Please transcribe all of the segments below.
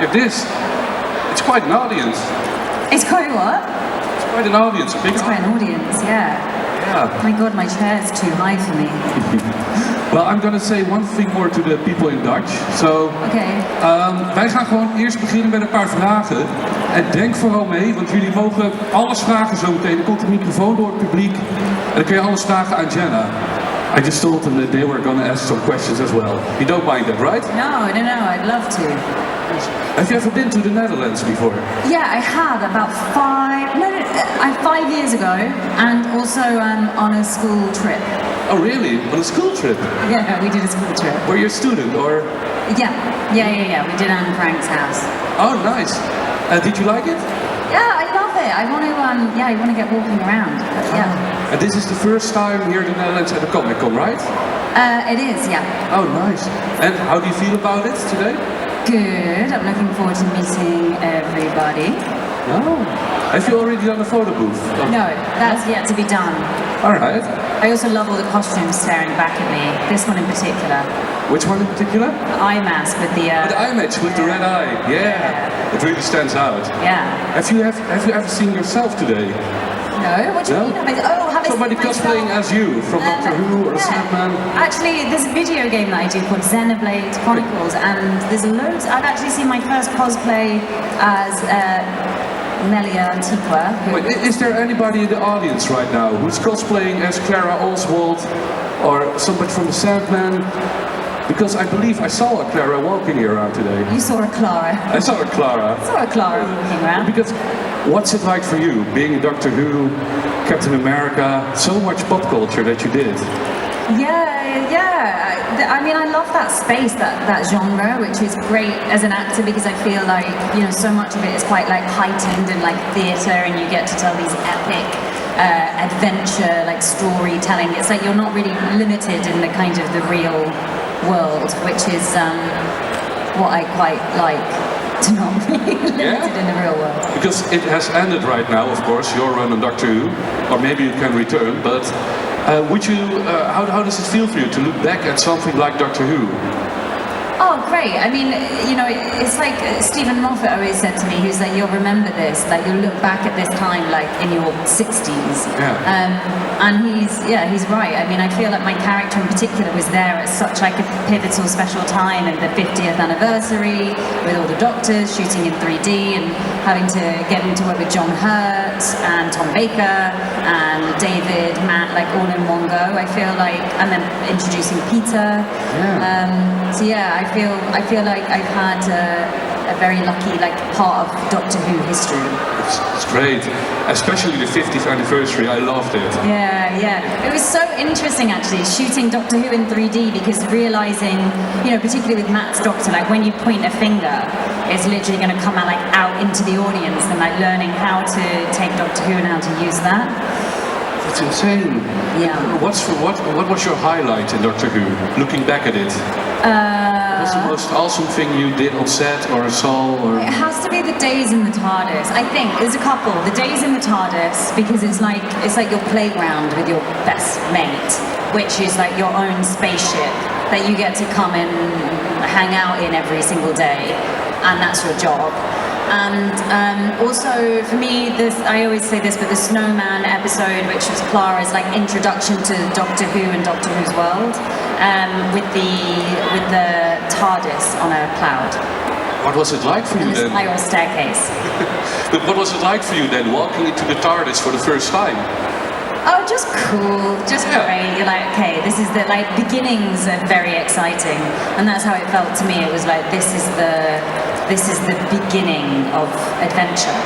Look at this. It's quite an audience. It's quite what? It's quite an audience. It's quite an audience, yeah. Yeah. My god, my chair's too high for me. Well, I'm gonna say one thing more to the people in Dutch. So, wij gaan gewoon eerst beginnen met een paar vragen. En denk vooral mee, want jullie mogen alles vragen zo meteen. Er komt een microfoon door het publiek. En dan kun je alles vragen aan Jenna. I just told them that they were gonna ask some questions as well. You don't mind that, right? No, I'd love to. Have you ever been to the Netherlands before? Yeah, I have about 5 years ago, and also on a school trip. Oh really? On a school trip? Yeah, we did a school trip. Were you a student or? Yeah. We did Anne Frank's house. Oh nice. Did you like it? Yeah, I love it. I want to. I want to get walking around. But, yeah. And this is the first time here in the Netherlands at the Comic-Con, right? It is, yeah. Oh nice. And how do you feel about it today? Good. I'm looking forward to meeting everybody. Oh. Have you already done a photo booth? Oh. No, that's yet to be done. Alright. I also love all the costumes staring back at me. This one in particular. Which one in particular? The eye mask with the... the eye match with the red eye. Yeah. It really stands out. Yeah. Have you ever seen yourself today? No? What do you mean? Have somebody cosplaying as you from Doctor Who or Sandman? Actually, there's a video game that I do called Xenoblade Chronicles, and there's loads. I've actually seen my first cosplay as Melia Antiqua. Wait, is there anybody in the audience right now who's cosplaying as Clara Oswald or somebody from the Sandman? Because I believe I saw a Clara walking here around today. You saw a Clara. I saw a Clara. I saw a Clara walking around. Because what's it like for you, being in Doctor Who, Captain America, so much pop culture that you did? Yeah. I mean, I love that space, that genre, which is great as an actor because I feel like, so much of it is quite like heightened and like theatre, and you get to tell these epic adventure, like storytelling. It's like you're not really limited in the kind of the real world, which is what I quite like. To not be limited in the real world. Because it has ended right now, of course, your run on Doctor Who, or maybe you can return, but would you, how does it feel for you to look back at something like Doctor Who? Oh, great. I mean, it's like Stephen Moffat always said to me, who's like, you'll remember this, like you'll look back at this time like in your 60s. Yeah. And he's right. I mean, I feel like my character in particular was there at such like a pivotal special time in the 50th anniversary with all the Doctors shooting in 3D and having to get into work with John Hurt and Tom Baker and David, Matt, like all in one go. I feel like, and then introducing Peter. Yeah. I feel like I've had a very lucky part of Doctor Who history. It's great, especially the 50th anniversary. I loved it. Yeah. It was so interesting actually shooting Doctor Who in 3D because realizing, particularly with Matt's Doctor, like when you point a finger, it's literally going to come out into the audience, and like learning how to take Doctor Who and how to use that. It's insane. Yeah. What was your highlight in Doctor Who? Looking back at it. What's the most awesome thing you did on set or saw? Or? It has to be the days in the TARDIS. I think there's a couple. The days in the TARDIS, because it's like your playground with your best mate, which is like your own spaceship that you get to come and hang out in every single day, and that's your job. And also for me, I always say this, but the Snowman episode, which was Clara's like introduction to Doctor Who and Doctor Who's world, with the TARDIS on a cloud. What was it like for you then? A spiral staircase. But what was it like for you then, walking into the TARDIS for the first time? Oh, just cool, great. You're like, okay, this is the beginnings are very exciting, and that's how it felt to me. It was like this is the beginning of adventure.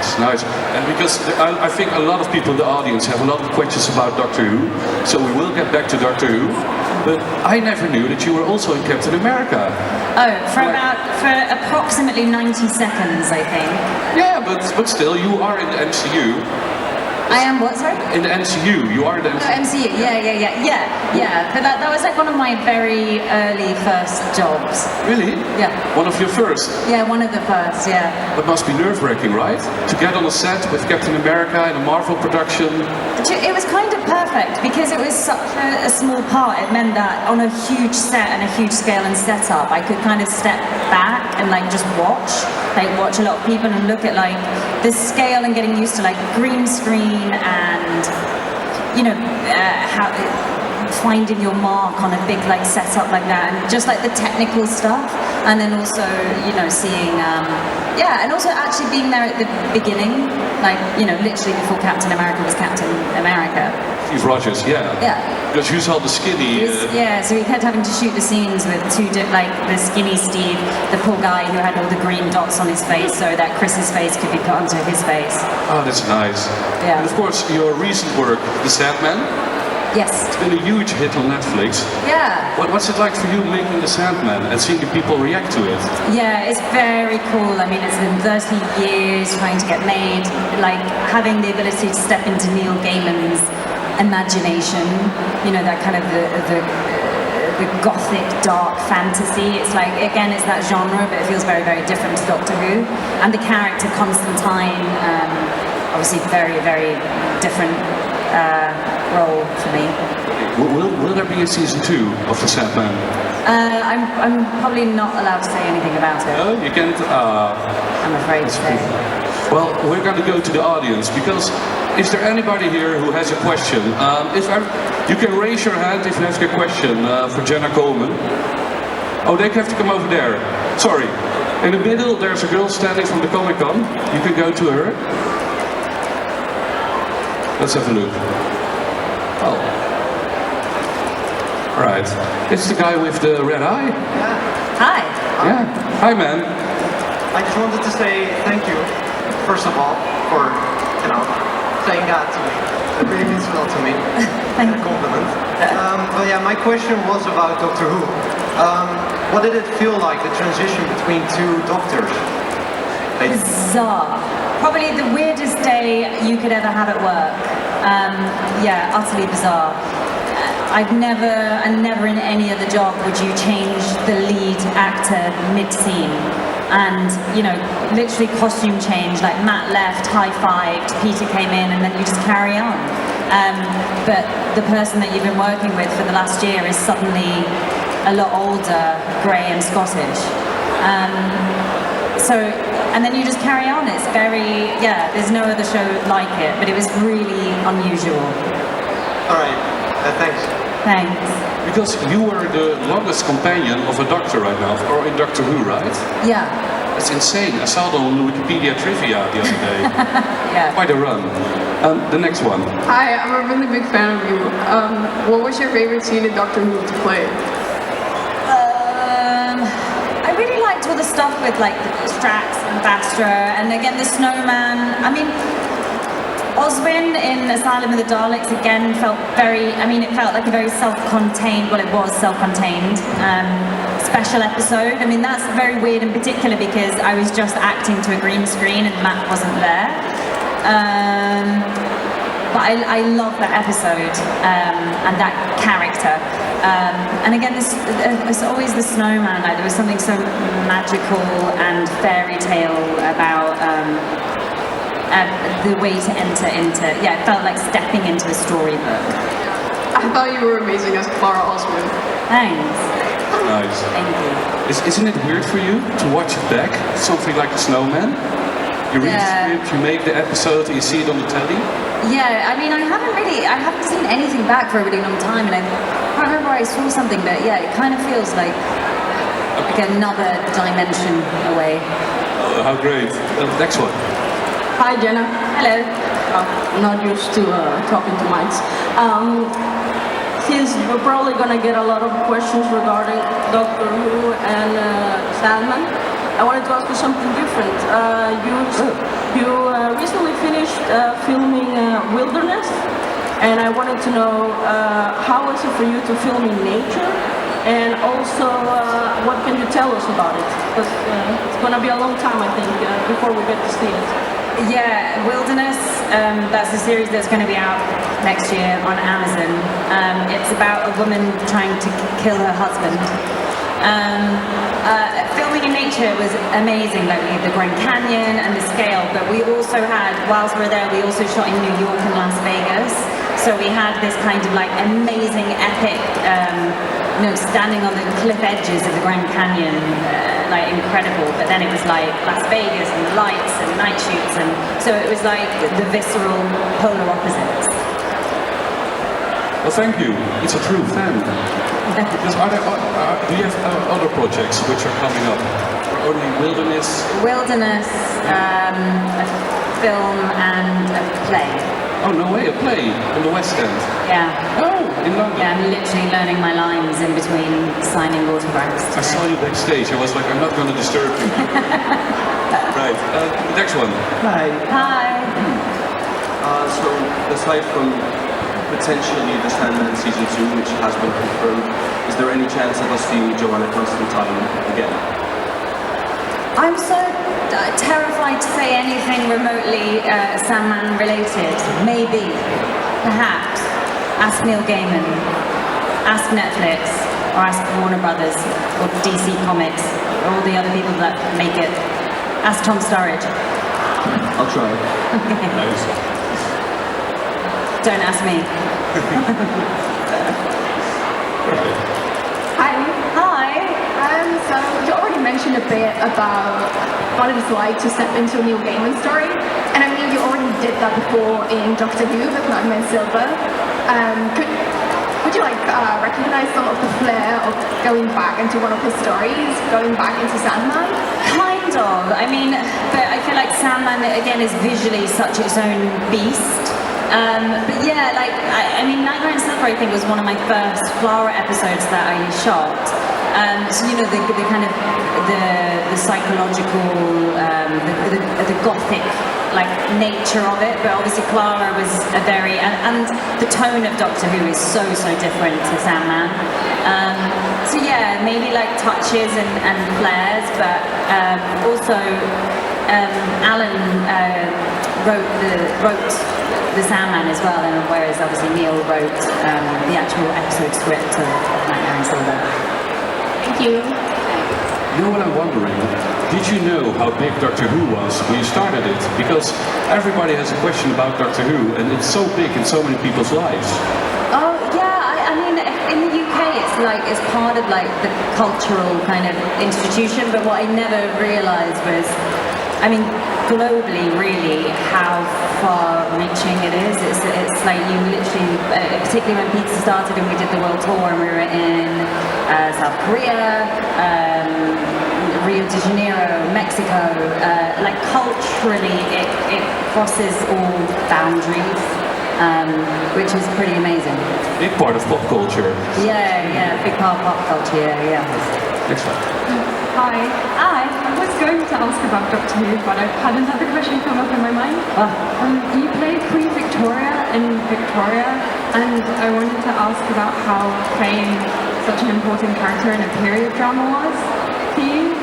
It's nice, and because I think a lot of people in the audience have a lot of questions about Doctor Who, so we will get back to Doctor Who. But I never knew that you were also in Captain America. Oh, for approximately 90 seconds, I think. Yeah, but still, you are in the MCU. I am what, sorry? In the MCU, you are in the MCU. Oh, MCU, yeah. But that was like one of my very early first jobs. Really? Yeah. One of your first? Yeah, one of the first, yeah. That must be nerve-wracking, right? To get on a set with Captain America in a Marvel production. It was kind of perfect because it was such a small part. It meant that on a huge set and a huge scale and setup, I could kind of step back and like just watch a lot of people and look at like the scale and getting used to like green screen and how finding your mark on a big like setup like that, and just like the technical stuff, and then also seeing and also actually being there at the beginning, like literally before Captain America was Captain America. Steve Rogers, yeah. Because you saw the skinny. So he kept having to shoot the scenes with the skinny Steve, the poor guy who had all the green dots on his face, so that Chris's face could be put onto his face. Oh, that's nice. Yeah. And of course, your recent work, The Sandman. Yes. It's been a huge hit on Netflix. Yeah. What's it like for you making The Sandman and seeing the people react to it? Yeah, it's very cool. I mean, it's been 30 years trying to get made. Like, having the ability to step into Neil Gaiman's imagination, that kind of the gothic, dark fantasy. It's like, again, it's that genre, but it feels very, very different to Doctor Who. And the character Constantine, obviously very, very different role for me. Will there be a season 2 of The Sandman? I'm probably not allowed to say anything about it. No, you can't? I'm afraid to say. Well, we're going to go to the audience, because is there anybody here who has a question? You can raise your hand if you have a question for Jenna Coleman. Oh, they have to come over there. Sorry. In the middle, there's a girl standing from the Comic-Con. You can go to her. Let's have a look. Oh. Alright. It's the guy with the red eye. Yeah. Hi. Yeah. Hi, man. I just wanted to say thank you, first of all, for, saying that to me. It really means a lot to me. And a compliment. But yeah, my question was about Doctor Who. What did it feel like, the transition between two doctors? Bizarre. Probably the weirdest day you could ever have at work. Utterly bizarre. I've never in any other job would you change the lead actor mid-scene. And, literally costume change, like Matt left, high-fived, Peter came in, and then you just carry on. But the person that you've been working with for the last year is suddenly a lot older, grey and Scottish. And then you just carry on. It's very, there's no other show like it, but it was really unusual. Alright, thanks. Thanks. Because you were the longest companion of a doctor right now, or in Doctor Who, right? Yeah. That's insane. I saw it on Wikipedia trivia the other day. Yeah. Quite a run. The next one. Hi, I'm a really big fan of you. What was your favorite scene in Doctor Who to play? I really liked all the stuff with like Strax and Bastra, and again the snowman. I mean, Oswin in Asylum of the Daleks again felt it felt like a very self-contained, well it was self-contained special episode. I mean, that's very weird in particular because I was just acting to a green screen and Matt wasn't there. But I love that episode and that character. And again, it's always the snowman. Like, there was something so magical and fairy tale about the way to enter into. Yeah, it felt like stepping into a storybook. I thought you were amazing as Clara Oswin. Thanks. Nice. Thank you. Isn't it weird for you to watch it back? Something like The Snowman? You read the script, you make the episode, and you see it on the telly? Yeah, I mean, I haven't seen anything back for a really long time, and I can't remember where I saw something, but yeah, it kind of feels like another dimension away. Oh, how great. Next one. Hi, Jenna. Hello. I'm not used to talking to mics. Since we're probably going to get a lot of questions regarding Doctor Who and Sandman, I wanted to ask you something different. You recently finished filming Wilderness, and I wanted to know how was it for you to film in nature, and also what can you tell us about it? Because it's going to be a long time, I think, before we get to see it. Yeah, Wilderness That's a series that's going to be out next year on Amazon. It's about a woman trying to kill her husband. Filming in nature was amazing, like the Grand Canyon and the scale, but we also had, whilst we were there, we also shot in New York and Las Vegas. So we had this kind of like amazing, epic, standing on the cliff edges of the Grand Canyon, like incredible. But then it was like Las Vegas and lights and night shoots, and so it was like the visceral polar opposites. Well, thank you. It's a true fan. Because do you have other projects which are coming up? Or only Wilderness? Wilderness, a film and a play. Oh, no way, a play on the West End? Yeah. Oh, in London? Yeah, I'm literally learning my lines in between signing autographs. I saw you backstage. I was like, I'm not going to disturb you. Right, next one. Hi. Hi. So, aside from potentially the Sandman Season 2, which has been confirmed, is there any chance of us seeing Joanna Constantine again? I'm so terrified to say anything remotely Sandman related. Maybe. Perhaps. Ask Neil Gaiman. Ask Netflix. Or ask Warner Brothers. Or DC Comics. Or all the other people that make it. Ask Tom Sturridge. I'll try. Okay. Nice. Don't ask me. Hi. Hi. So you already mentioned a bit about what it was like to step into a Neil Gaiman story, and I mean you already did that before in Doctor Who with Nightmare Silver. Would you like recognize some of the flair of going back into one of his stories, going back into Sandman? Kind of. I mean, but I feel like Sandman again is visually such its own beast. But yeah, like I mean, Nightmare in Silver I think was one of my first Clara episodes that I shot. So you know the kind of the psychological, the gothic like nature of it, but obviously Clara was a very and the tone of Doctor Who is so different to Sandman. So yeah, maybe like touches and flares, but also Alan wrote the Sandman as well, and whereas obviously Neil wrote the actual episode script of Nightmare in Silver. Thank you. You know what I'm wondering? Did you know how big Doctor Who was when you started it? Because everybody has a question about Doctor Who, and it's so big in so many people's lives. Oh yeah, I mean in the UK it's part of like the cultural kind of institution, but what I never realised was, I mean, globally really how far-reaching it is. It's like you literally, particularly when pizza started and we did the world tour and we were in South Korea, Rio de Janeiro, Mexico, like culturally it crosses all boundaries, which is pretty amazing. Big part of pop culture. Yeah, big part of pop culture, yeah. Next one. Hi. Hi. I was going to ask about Doctor Who, but I've had another question come up in my mind. You played Queen Victoria in Victoria, and I wanted to ask about how playing such an important character in a period drama was to you.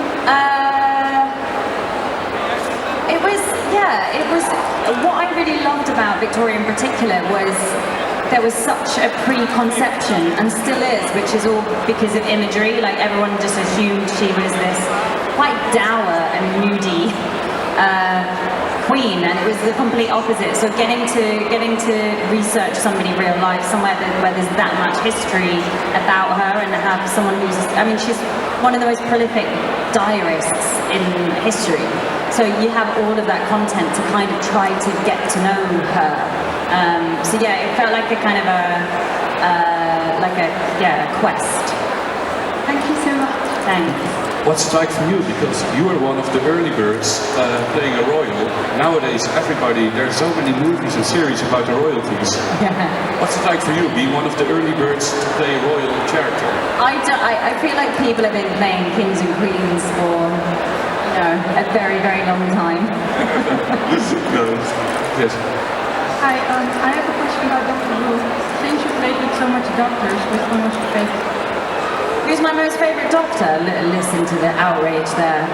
It was, what I really loved about Victoria in particular was there was such a preconception, and still is, which is all because of imagery. Like everyone just assumed she was this quite dour and moody queen, and it was the complete opposite. So getting to research somebody real life, somewhere where there's that much history about her, and have someone who's, I mean, she's one of the most prolific diarists in history. So you have all of that content to kind of try to get to know her. So yeah, it felt like a kind of a quest. Thank you so much. Thanks. What's it like for you? Because you were one of the early birds playing a royal. Nowadays, there's so many movies and series about the royalties. What's it like for you, being one of the early birds to play a royal character? I feel like people have been playing kings and queens for, a very, very long time. Yes. Hi, I have a question about Doctor Who. Since you played with so much doctors, which one was your favorite? Who's my most favourite doctor? Listen to the outrage there.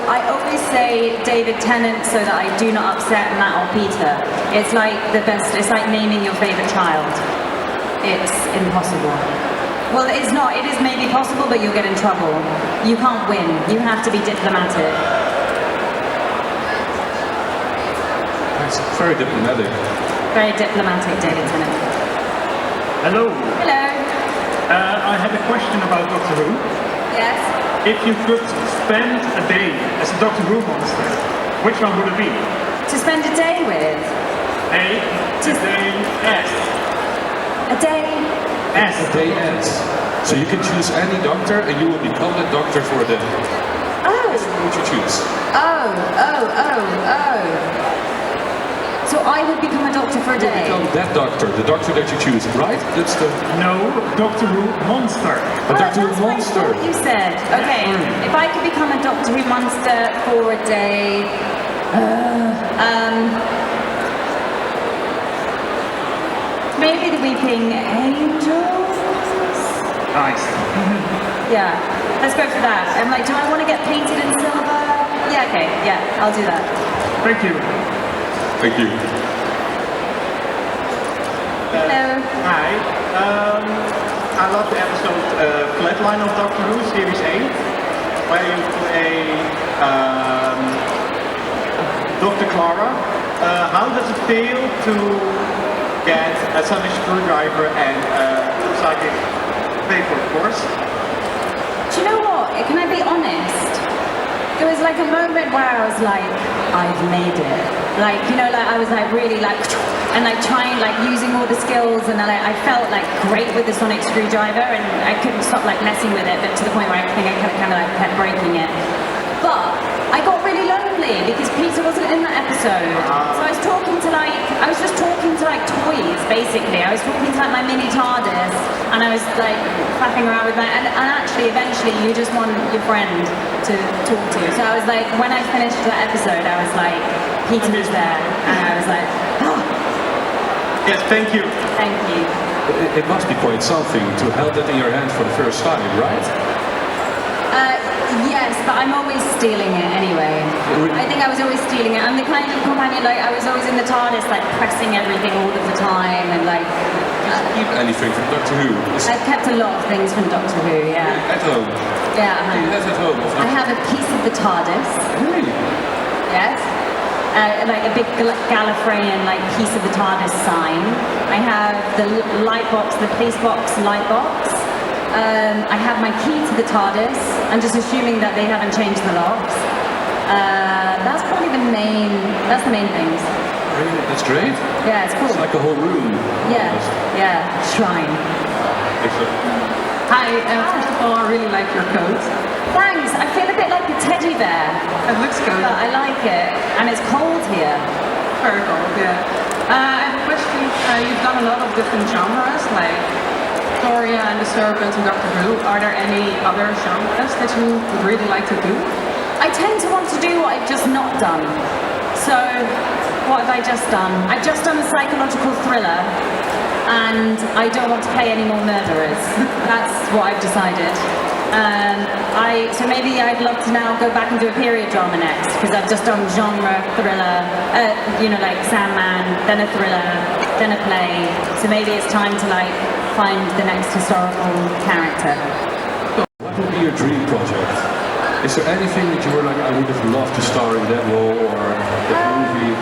I always say David Tennant so that I do not upset Matt or Peter. It's like the best, it's like naming your favourite child. It's impossible. Well, it's not, it is maybe possible, but you'll get in trouble. You can't win, you have to be diplomatic. That's very diplomatic. Very diplomatic, David Tennant. Hello. Hello. I had a question about Doctor Who. Yes? If you could spend a day as a Doctor Who monster, which one would it be? To spend a day with? A day S. A day? S. A day ends. So you can choose any doctor and you will become that doctor for a day. Oh. Which one would you choose? Oh. So I would become a doctor for a You day? become that doctor, the doctor that you choose, right? That's the... No, Doctor Who monster. A Doctor Who That's what I monster. thought you said. Okay, if I could become a Doctor Who monster for a day, maybe the Weeping Angels? Nice. Yeah, let's go for that. I'm like, do I want to get painted in silver? Yeah, okay, yeah, I'll do that. Thank you. Thank you. Hello. Hi. I love the episode Flatline of Doctor Who, Series 8, where you play Dr. Clara. How does it feel to get a sonic screwdriver and psychic paper, of course? Do you know what? Can I be honest? There was like a moment where I was like, I've made it. Like, you know, like I was like really like, and like trying, like using all the skills, and then I felt like great with the sonic screwdriver, and I couldn't stop like messing with it, but to the point where I think I kind of like kept breaking it. But I got really lonely because Peter wasn't in that episode. So I was talking to like, I was just talking to like toys, basically. I was talking to like my mini TARDIS, and I was like faffing around with my, and actually eventually you just want your friend to talk to. So I was like, when I finished that episode, I was like, Peter was there, and I was like, oh. Yes, thank you. Thank you. It must be quite something to hold that in your hand for the first time, right? Yes, but I'm always stealing it anyway. I think I was always stealing it. I'm the kind of companion, like, I was always in the TARDIS, like, pressing everything all of the time, and, like... Keep anything from Doctor Who? I've kept a lot of things from Doctor Who, yeah. At home? Yeah, Do you have at home? I have a piece of the TARDIS. Really? Yes. Like a big Gallifreyan, like, piece of the TARDIS sign. I have the light box, the police box light box. I have my key to the TARDIS. I'm just assuming that they haven't changed the locks. That's probably the main things. Really? That's great. Yeah, it's cool. It's like a whole room. Yeah, almost. yeah, shrine. Excellent. Hi, first of all, I really like your coat. Thanks, I feel a bit like a teddy bear. It looks good. But I like it, and it's cold here. Very cold, yeah. I have a question. You've done a lot of different genres, like Victoria and the Serpent and Doctor Who. Are there any other genres that you would really like to do? I tend to want to do what I've just not done. So, what have I just done? I've just done a psychological thriller, and I don't want to play any more murderers. That's what I've decided. So maybe I'd love to now go back and do a period drama next, because I've just done genre, thriller, you know, like Sandman, then a thriller, then a play. So maybe it's time to like find the next historical character. What would be your dream project? Is there anything that you were like, I would have loved to star in that role or that movie?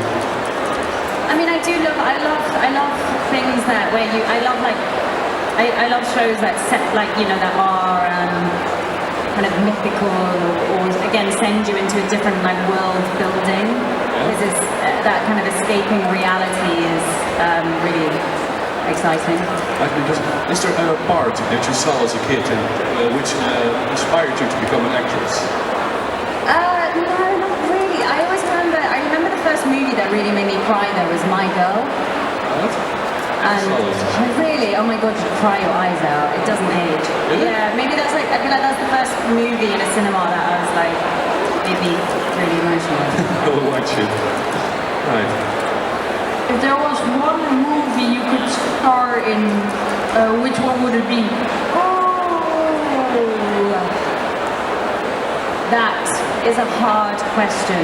I mean, I love things that where you, I love shows that set, like, you know, that are kind of mythical or again send you into a different like world building. Because it's, that kind of escaping reality is really exciting. Is there a part that you saw as a kid and which inspired you to become an actress? No, not really. I remember the first movie that really made me cry though was My Girl. What? And really, oh my god, you cry your eyes out. It doesn't age. Really? Yeah, maybe that's like, I feel like that's the first movie in a cinema that I was like, made me really emotional. I will watch it. Right. If there was one movie you could star in, which one would it be? that is a hard question.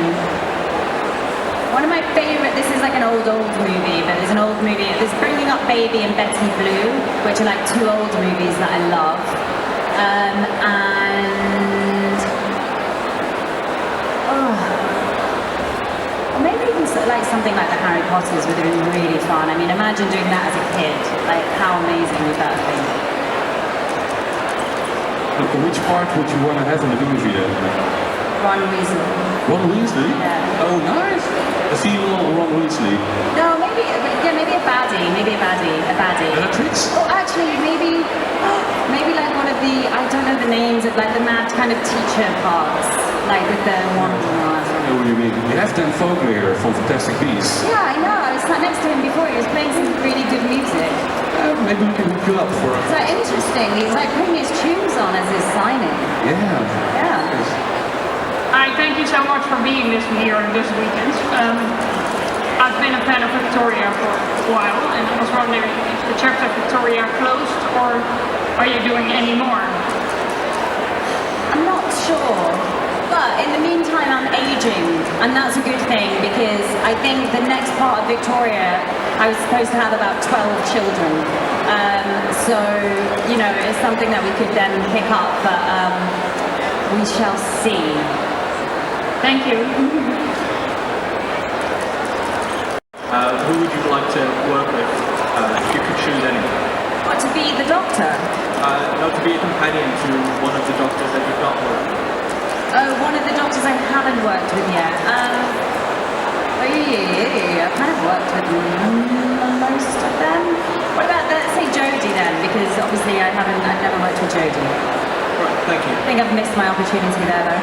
One of my favorite, this is like an old movie, but there's an old movie, there's Bringing Up Baby and Betty Blue, which are like two old movies that I love. Maybe even like something like the Harry Potters would have been really fun. I mean, imagine doing that as a kid. Like, how amazing would that have been? Look, which part would you want to have in the movie then? Ron Weasley. Ron Weasley? Yeah. Oh, nice. A female Ron Weasley. No, maybe a baddie. Maybe a baddie. Bellatrix? Oh, actually, maybe like one of the, I don't know the names of like the mad kind of teacher parts, like with the one. I know what you mean. We have Dan Fogler from Fantastic Beasts. Yeah, I know. I was sat next to him before. He was playing some really good music. Maybe we can hook you up for It's like interesting. He's like putting his tunes on as his signing. Yeah. Hi, thank you so much for being this here this weekend. I've been a fan of Victoria for a while, and I was wondering, is the chapter Victoria closed, or are you doing any more? I'm not sure. But in the meantime, I'm aging, and that's a good thing, because I think the next part of Victoria, I was supposed to have about 12 children. So, you know, it's something that we could then pick up, but we shall see. Thank you. Who would you like to work with if you could choose anyone? What, to be the Doctor? No, to be a companion to one of the Doctors that you've not worked with. Oh, one of the Doctors I haven't worked with yet. I've kind of worked with most of them. What about, let's say Jodie then, because obviously I've never worked with Jodie. Right, thank you. I think I've missed my opportunity there though.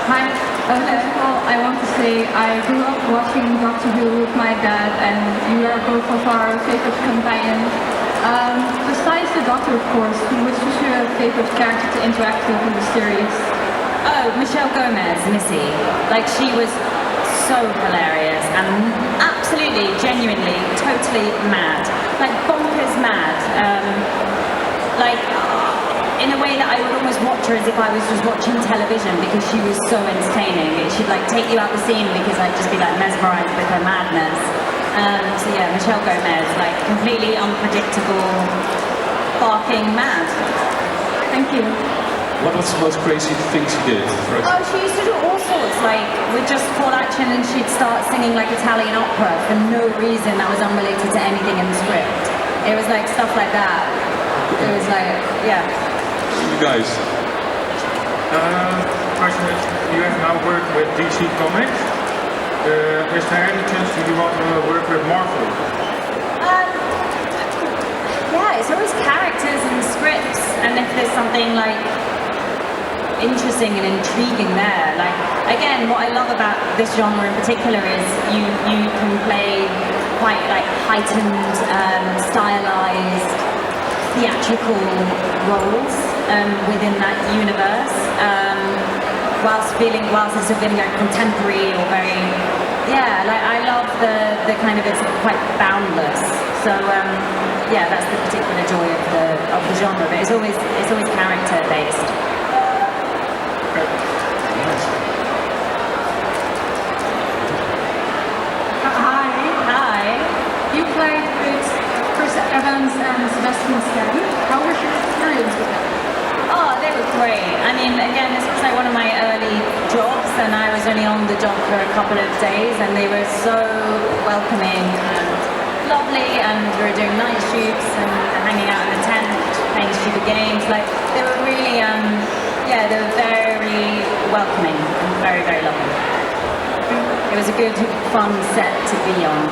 Hi, first of all, I want to say I grew up watching Doctor Who with my dad, and you are both of our favorite companions. Besides the Doctor, of course, which was your favorite character to interact with in the series? Oh, Michelle Gomez, Missy. Like, she was so hilarious and absolutely, genuinely, totally mad. Like, bonkers mad. In a way that I would almost watch her as if I was just watching television, because she was so entertaining. She'd like take you out the scene because I'd just be like mesmerized with her madness. So yeah, Michelle Gomez, like completely unpredictable, barking mad. Thank you. What was the most crazy thing she did? Oh, she used to do all sorts, like with just full action, and she'd start singing like Italian opera for no reason that was unrelated to anything in the script. It was like stuff like that. It was like, yeah. You guys. Question is, you have now worked with DC Comics. Is there any chance that you want to work with Marvel? Yeah, it's always characters and scripts, and if there's something like interesting and intriguing there. Like, again, what I love about this genre in particular is you can play quite like heightened, stylized, theatrical roles within that universe, whilst it's feeling like contemporary or very, yeah, like I love the kind of, it's quite boundless. So yeah, that's the particular joy of the genre, but it's always character based. Hi. You played with Chris Evans and Sebastian Stan. How was your experience with them? Oh, they were great. I mean, again, this was like one of my early jobs, and I was only on the job for a couple of days, and they were so welcoming and lovely, and we were doing night shoots and hanging out in the tent, playing stupid games. Like, they were really, yeah, they were very welcoming and very, very lovely. It was a good, fun set to be on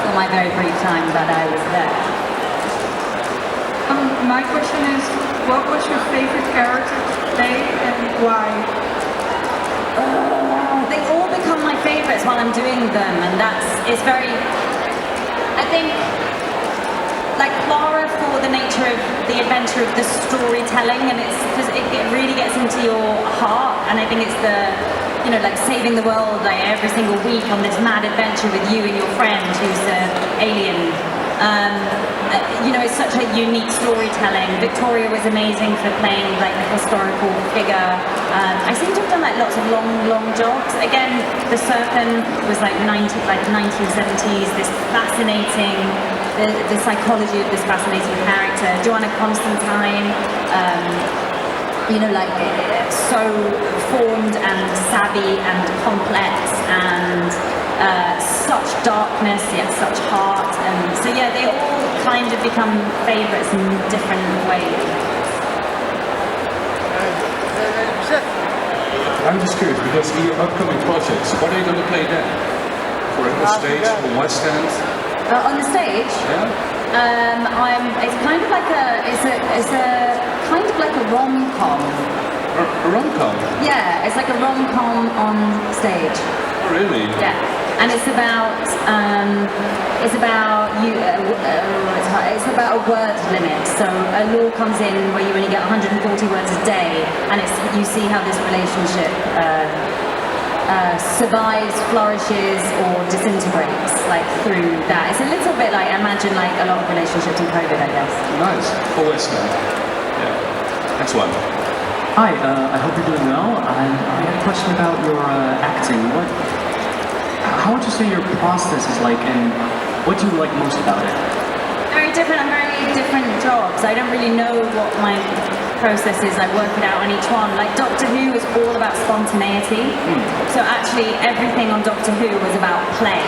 for my very brief time that I was there. My question is, what was your favorite character to play and why? They all become my favorites while I'm doing them, and it's very, I think, like Clara for the nature of the adventure of the storytelling, and it's because it really gets into your heart, and I think it's the, you know, like saving the world like every single week on this mad adventure with you and your friend who's an alien You know, it's such a unique storytelling. Victoria was amazing for playing like the historical figure. I seem to have done like lots of long jobs. Again, the Serpent was like 1970s. This fascinating, the psychology of this fascinating character. Joanna Constantine. You know, like so formed and savvy and complex and such darkness yet such heart, and so yeah, they all kind of become favourites in different ways. I'm just curious, because in your upcoming projects, what are you going to play then? For the stage, on West End? On the stage? Yeah. It's kind of like it's a kind of like a rom-com. A rom-com? Yeah, it's like a rom-com on stage. Oh, really? Yeah, and it's about it's about a word limit. So a law comes in where you only get 140 words a day, and you see how this relationship survives, flourishes, or disintegrates, like through that. It's a little bit like, imagine like a lot of relationships in COVID, I guess. Nice. For West End. Yeah. Next one. Hi, I hope you're doing well. I had a question about your acting. How would you say your process is like, and what do you like most about it? Very different. I'm very different jobs. I don't really know what my process is. I work it out on each one. Like Doctor Who was all about spontaneity. So actually everything on Doctor Who was about play,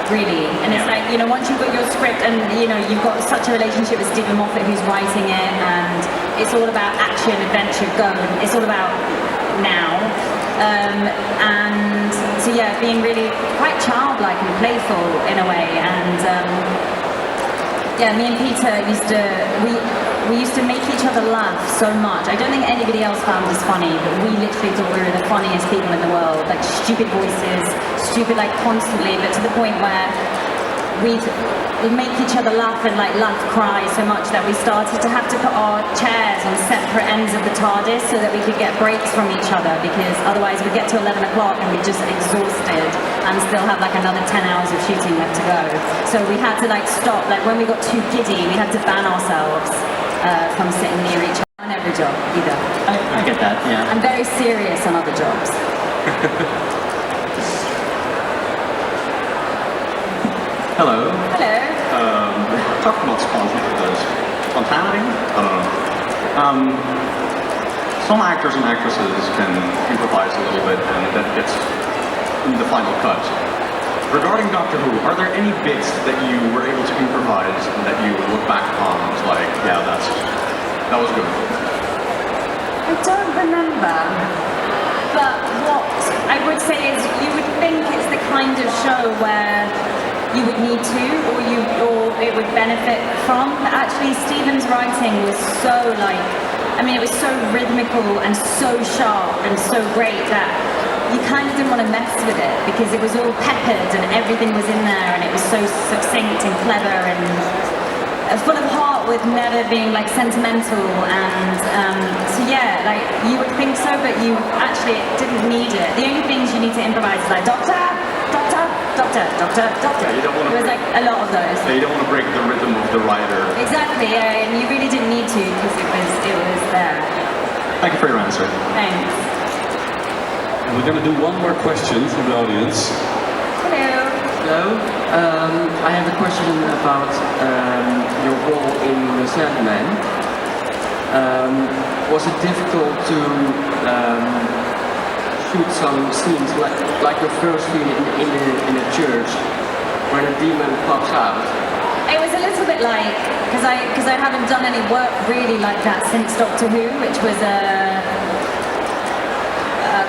really. And it's like, you know, once you've got your script and, you know, you've got such a relationship with Stephen Moffat who's writing it, and it's all about action, adventure, go. It's all about now. And so yeah, being really quite childlike and playful in a way. And yeah, me and Peter we used to make each other laugh so much. I don't think anybody else found us funny, but we literally thought we were the funniest people in the world. Like stupid voices, stupid like constantly, but to the point where we'd make each other laugh and like laugh cry so much that we started to have to put our chairs on separate ends of the TARDIS so that we could get breaks from each other, because otherwise we'd get to 11 o'clock and we'd just exhausted and still have like another 10 hours of shooting left to go. So we had to like stop, like when we got too giddy we had to ban ourselves from sitting near each other on every job either. I get that, yeah. I'm very serious on other jobs. Hello. Hello. Talking about spontaneity? I don't know. Some actors and actresses can improvise a little bit and that gets in the final cut. Regarding Doctor Who, are there any bits that you were able to improvise and that you look back upon and was like, yeah, that was good? I don't remember, but what I would say is you would think it's the kind of show where you would need to, or it would benefit from. But actually, Stephen's writing was so it was so rhythmical and so sharp and so great that you kind of didn't want to mess with it, because it was all peppered and everything was in there, and it was so succinct and clever and full of heart, with never being like sentimental. And so yeah, like you would think so, but you actually didn't need it. The only things you need to improvise is like doctor. Yeah, you don't want to. There was like a lot of those. Yeah, you don't want to break the rhythm of the writer. Exactly, yeah, and you really didn't need to, because it was there. Thank you for your answer. Thanks. And we're going to do one more question from the audience. Hello. Hello. I have a question about your role in The Sandman. Was it difficult to shoot some scenes like your first scene in a church when a demon pops out? It was a little bit like, because I haven't done any work really like that since Doctor Who, which was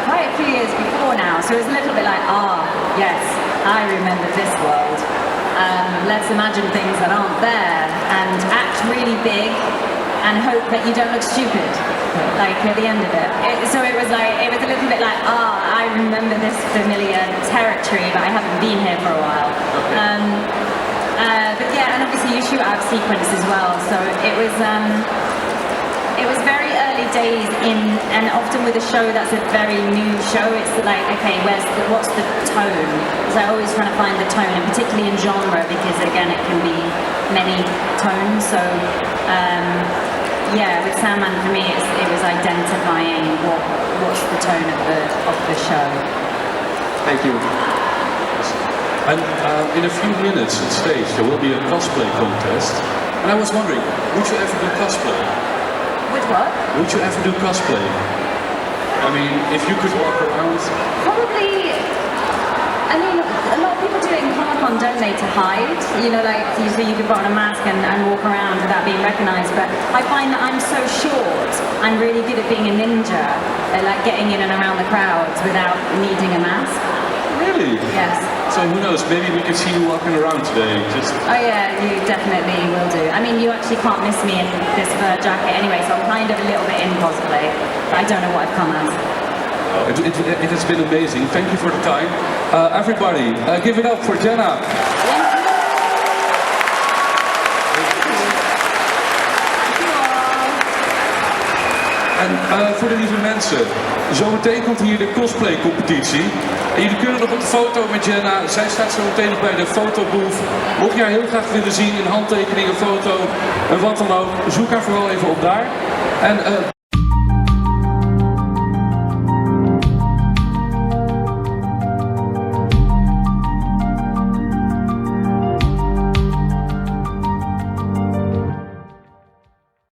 quite a few years before now. So it was a little bit like, yes, I remember this world. Let's imagine things that aren't there and act really big and hope that you don't look stupid, like at the end of it. So it was a little bit like, I remember this familiar territory, but I haven't been here for a while. But yeah, and obviously you shoot out of sequence as well, so it was very early days in, and often with a show that's a very new show, it's like, okay, what's the tone? So I always trying to find the tone, and particularly in genre, because again, it can be many tones. So yeah, with Sandman for me, it was identifying what's the tone of the show. Thank you. And in a few minutes on stage there will be a cosplay contest. And I was wondering, would you ever do cosplay? With what? Would you ever do cosplay? I mean, if you could walk around... Probably, I mean, a lot of people do it in Comic-Con, don't they, to hide? You know, like, so you could put on a mask and walk around without being recognized. But I find that I'm so short, I'm really good at being a ninja, at like getting in and around the crowds without needing a mask. Really? Yes. So who knows, maybe we could see you walking around today. Oh yeah, you definitely will do. I mean, you actually can't miss me in this fur jacket anyway, so I'm kind of a little bit in cosplay, but I don't know what I've come as. It has been amazing. Thank you for the time. Everybody, give it up for Jenna. En voor de lieve mensen, zometeen komt hier de cosplay competitie. En jullie kunnen nog op de foto met Jenna. Zij staat zo meteen nog bij de fotobooth. Mocht je haar heel graag willen zien, een handtekening, een foto en wat dan ook, zoek haar vooral even op daar. En